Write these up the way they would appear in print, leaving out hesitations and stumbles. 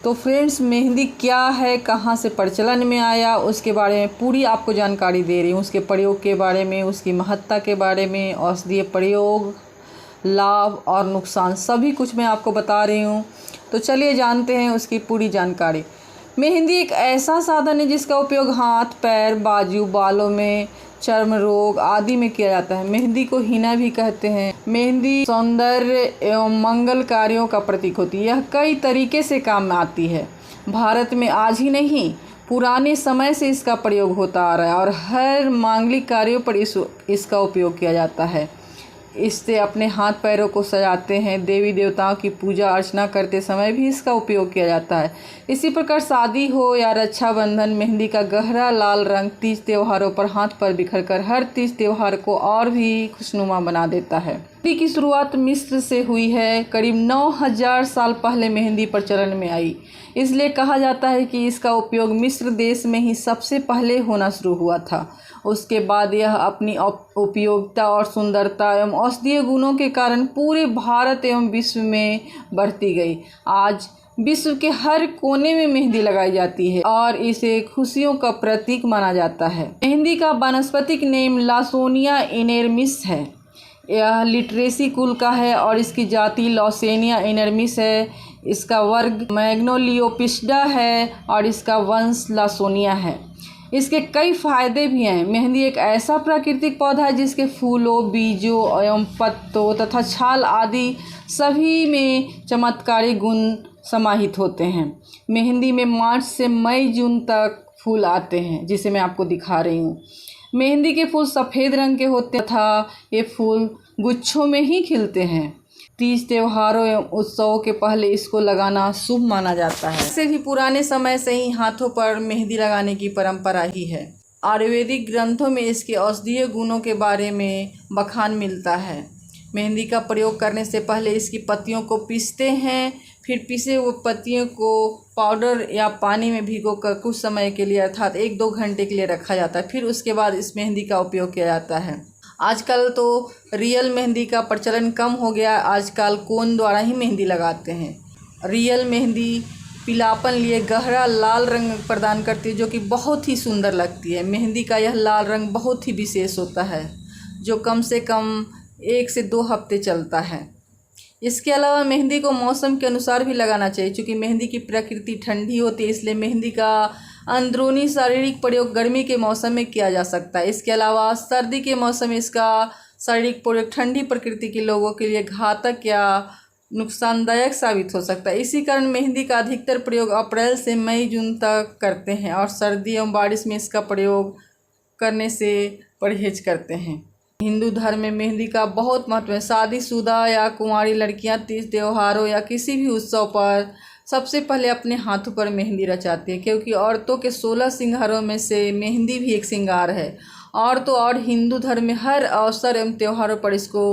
तो फ्रेंड्स, मेहंदी क्या है, कहाँ से प्रचलन में आया, उसके बारे में पूरी आपको जानकारी दे रही हूँ। उसके प्रयोग के बारे में, उसकी महत्ता के बारे में, औषधीय प्रयोग, लाभ और नुकसान, सभी कुछ मैं आपको बता रही हूँ। तो चलिए जानते हैं उसकी पूरी जानकारी। मेहंदी एक ऐसा साधन है जिसका उपयोग हाथ, पैर, बाजू, बालों में, चर्म रोग आदि में किया जाता है। मेहंदी को हिना भी कहते हैं। मेहंदी सौंदर्य एवं मंगल कार्यों का प्रतीक होती है। यह कई तरीके से काम में आती है। भारत में आज ही नहीं, पुराने समय से इसका प्रयोग होता आ रहा है और हर मांगलिक कार्यों पर इसका उपयोग किया जाता है। इससे अपने हाथ पैरों को सजाते हैं। देवी देवताओं की पूजा अर्चना करते समय भी इसका उपयोग किया जाता है। इसी प्रकार शादी हो या रक्षाबंधन, मेहंदी का गहरा लाल रंग तीज त्योहारों पर हाथ पर बिखरकर हर तीज त्योहार को और भी खुशनुमा बना देता है। मेहंदी की शुरुआत मिस्र से हुई है। करीब 9000 साल पहले मेहंदी प्रचलन में आई। इसलिए कहा जाता है कि इसका उपयोग मिस्र देश में ही सबसे पहले होना शुरू हुआ था। उसके बाद यह अपनी उपयोगिता और सुंदरता एवं औषधीय गुणों के कारण पूरे भारत एवं विश्व में बढ़ती गई। आज विश्व के हर कोने में मेहंदी लगाई जाती है और इसे खुशियों का प्रतीक माना जाता है। मेहंदी का वानस्पतिक नेम लॉसोनिया इनेर्मिस है। यह लिटरेसी कुल का है और इसकी जाति लॉसेनिया इनेर्मिस है। इसका वर्ग मैग्नोलियोपिस्डा है और इसका वंश लॉसोनिया है। इसके कई फायदे भी हैं। मेहंदी एक ऐसा प्राकृतिक पौधा है जिसके फूलों, बीजों एवं पत्तों तथा छाल आदि सभी में चमत्कारी गुण समाहित होते हैं। मेहंदी में मार्च से मई जून तक फूल आते हैं, जिसे मैं आपको दिखा रही हूँ। मेहंदी के फूल सफ़ेद रंग के होते हैं तथा ये फूल गुच्छों में ही खिलते हैं। तीज त्योहारों एवं उत्सवों के पहले इसको लगाना शुभ माना जाता है। इससे भी पुराने समय से ही हाथों पर मेहंदी लगाने की परंपरा ही है। आयुर्वेदिक ग्रंथों में इसके औषधीय गुणों के बारे में बखान मिलता है। मेहंदी का प्रयोग करने से पहले इसकी पत्तियों को पीसते हैं। फिर पीसे हुए पत्तियों को पाउडर या पानी में भिगोकर कुछ समय के लिए अर्थात 1-2 घंटे के लिए रखा जाता है। फिर उसके बाद इस मेहंदी का उपयोग किया जाता है। आजकल तो रियल मेहंदी का प्रचलन कम हो गया। आजकल कोन द्वारा ही मेहंदी लगाते हैं। रियल मेहंदी पीलापन लिए गहरा लाल रंग प्रदान करती है, जो कि बहुत ही सुंदर लगती है। मेहंदी का यह लाल रंग बहुत ही विशेष होता है, जो कम से कम 1 से 2 हफ्ते चलता है। इसके अलावा मेहंदी को मौसम के अनुसार भी लगाना चाहिए। चूँकि मेहंदी की प्रकृति ठंडी होती है, इसलिए मेहंदी का अंदरूनी शारीरिक प्रयोग गर्मी के मौसम में किया जा सकता है। इसके अलावा सर्दी के मौसम में इसका शारीरिक प्रयोग ठंडी प्रकृति के लोगों के लिए घातक या नुकसानदायक साबित हो सकता है। इसी कारण मेहंदी का अधिकतर प्रयोग अप्रैल से मई जून तक करते हैं और सर्दी एवं बारिश में इसका प्रयोग करने से परहेज करते हैं। हिंदू धर्म में मेहंदी का बहुत महत्व है। शादीशुदा या कुंवारी लड़कियां तीज त्योहारों या किसी भी उत्सव पर सबसे पहले अपने हाथों पर मेहंदी रचाती है, क्योंकि औरतों के 16 श्रृंगारों में से मेहंदी भी एक श्रृंगार है। और तो और हिंदू धर्म में हर अवसर एवं त्योहारों पर इसको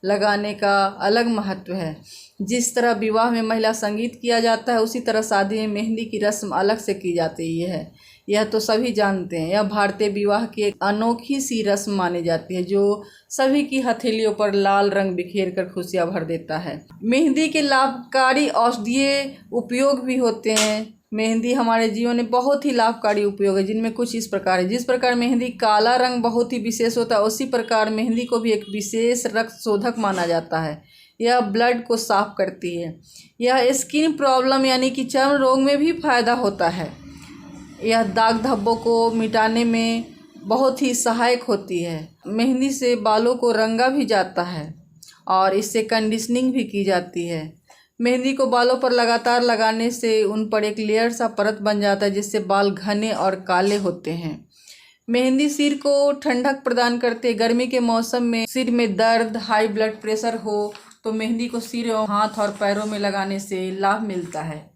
लगाने का अलग महत्व है। जिस तरह विवाह में महिला संगीत किया जाता है, उसी तरह शादी में मेहंदी की रस्म अलग से की जाती है। यह तो सभी जानते हैं। यह भारतीय विवाह की एक अनोखी सी रस्म मानी जाती है, जो सभी की हथेलियों पर लाल रंग बिखेर कर खुशियां भर देता है। मेहंदी के लाभकारी औषधीय उपयोग भी होते हैं। मेहंदी हमारे जीवन में बहुत ही लाभकारी उपयोग है, जिनमें कुछ इस प्रकार है। जिस प्रकार मेहंदी काला रंग बहुत ही विशेष होता है, उसी प्रकार मेहंदी को भी एक विशेष रक्त शोधक माना जाता है। यह ब्लड को साफ करती है। यह स्किन प्रॉब्लम यानी कि चर्म रोग में भी फायदा होता है। यह दाग धब्बों को मिटाने में बहुत ही सहायक होती है। मेहंदी से बालों को रंगा भी जाता है और इससे कंडीशनिंग भी की जाती है। मेहंदी को बालों पर लगातार लगाने से उन पर एक लेयर सा परत बन जाता है, जिससे बाल घने और काले होते हैं। मेहंदी सिर को ठंडक प्रदान करते हैं। गर्मी के मौसम में सिर में दर्द, हाई ब्लड प्रेशर हो तो मेहंदी को सिर और हाथ और पैरों में लगाने से लाभ मिलता है।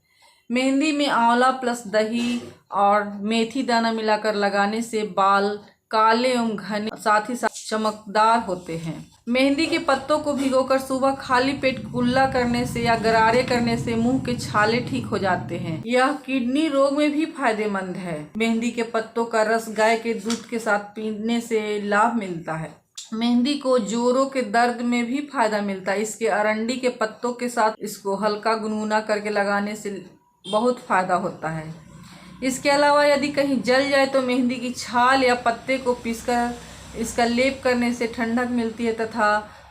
मेहंदी में आंवला प्लस दही और मेथी दाना मिलाकर लगाने से बाल काले एवं घने, साथ ही साथ चमकदार होते हैं। मेहंदी के पत्तों को भिगोकर सुबह खाली पेट कुल्ला करने से या गरारे करने से मुंह के छाले ठीक हो जाते हैं। यह किडनी रोग में भी फायदेमंद है। मेहंदी के पत्तों का रस गाय के दूध के साथ पीने से लाभ मिलता है। मेहंदी को जोड़ों के दर्द में भी फायदा मिलता है। इसके अरंडी के पत्तों के साथ इसको हल्का गुनगुना करके लगाने से बहुत फ़ायदा होता है। इसके अलावा यदि कहीं जल जाए तो मेहंदी की छाल या पत्ते को पीसकर इसका लेप करने से ठंडक मिलती है तथा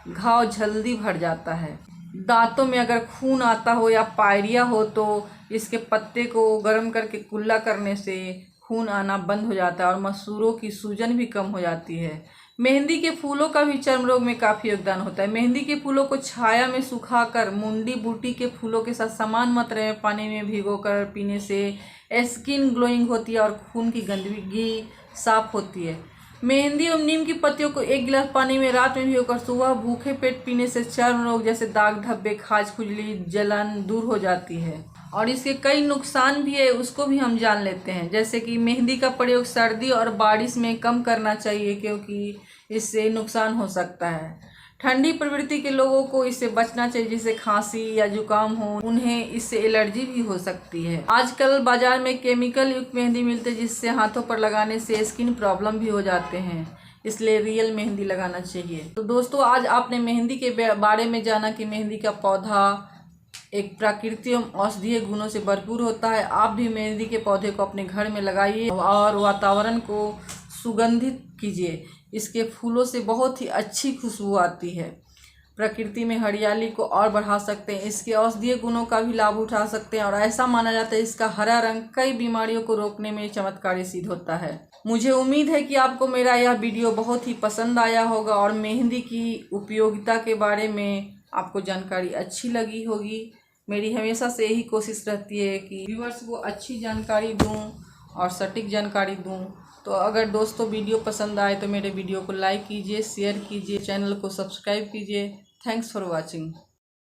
घाव जल्दी भर जाता है। दांतों में अगर खून आता हो या पायरिया हो तो इसके पत्ते को गर्म करके कुल्ला करने से खून आना बंद हो जाता है और मसूड़ों की सूजन भी कम हो जाती है। मेहंदी के फूलों का भी चर्म रोग में काफ़ी योगदान होता है। मेहंदी के फूलों को छाया में सुखाकर मुंडी बूटी के फूलों के साथ समान मात्रा में पानी में भिगोकर पीने से स्किन ग्लोइंग होती है और खून की गंदगी साफ होती है। मेहंदी एवं नीम की पत्तियों को 1 गिलास पानी में रात में भिगोकर सुबह भूखे पेट पीने से चर्म रोग जैसे दाग धब्बे, खाज खुजली, जलन दूर हो जाती है। और इसके कई नुकसान भी है, उसको भी हम जान लेते हैं। जैसे कि मेहंदी का प्रयोग सर्दी और बारिश में कम करना चाहिए क्योंकि इससे नुकसान हो सकता है। ठंडी प्रवृत्ति के लोगों को इससे बचना चाहिए, जिसे खांसी या जुकाम हो उन्हें इससे एलर्जी भी हो सकती है। आजकल बाजार में केमिकल युक्त मेहंदी मिलते हैं जिससे हाथों पर लगाने से स्किन प्रॉब्लम भी हो जाते हैं, इसलिए रियल मेहंदी लगाना चाहिए। तो दोस्तों, आज आपने मेहंदी के बारे में जाना कि मेहंदी का पौधा एक प्राकृतिक एवं औषधीय गुणों से भरपूर होता है। आप भी मेहंदी के पौधे को अपने घर में लगाइए और वातावरण को सुगंधित कीजिए। इसके फूलों से बहुत ही अच्छी खुशबू आती है। प्रकृति में हरियाली को और बढ़ा सकते हैं। इसके औषधीय गुणों का भी लाभ उठा सकते हैं और ऐसा माना जाता है इसका हरा रंग कई बीमारियों को रोकने में चमत्कारी सिद्ध होता है। मुझे उम्मीद है कि आपको मेरा यह वीडियो बहुत ही पसंद आया होगा और मेहंदी की उपयोगिता के बारे में आपको जानकारी अच्छी लगी होगी। मेरी हमेशा से यही कोशिश रहती है कि व्यूअर्स को अच्छी जानकारी दूं और सटीक जानकारी दूं। तो अगर दोस्तों वीडियो पसंद आए तो मेरे वीडियो को लाइक कीजिए, शेयर कीजिए, चैनल को सब्सक्राइब कीजिए। Thanks for watching.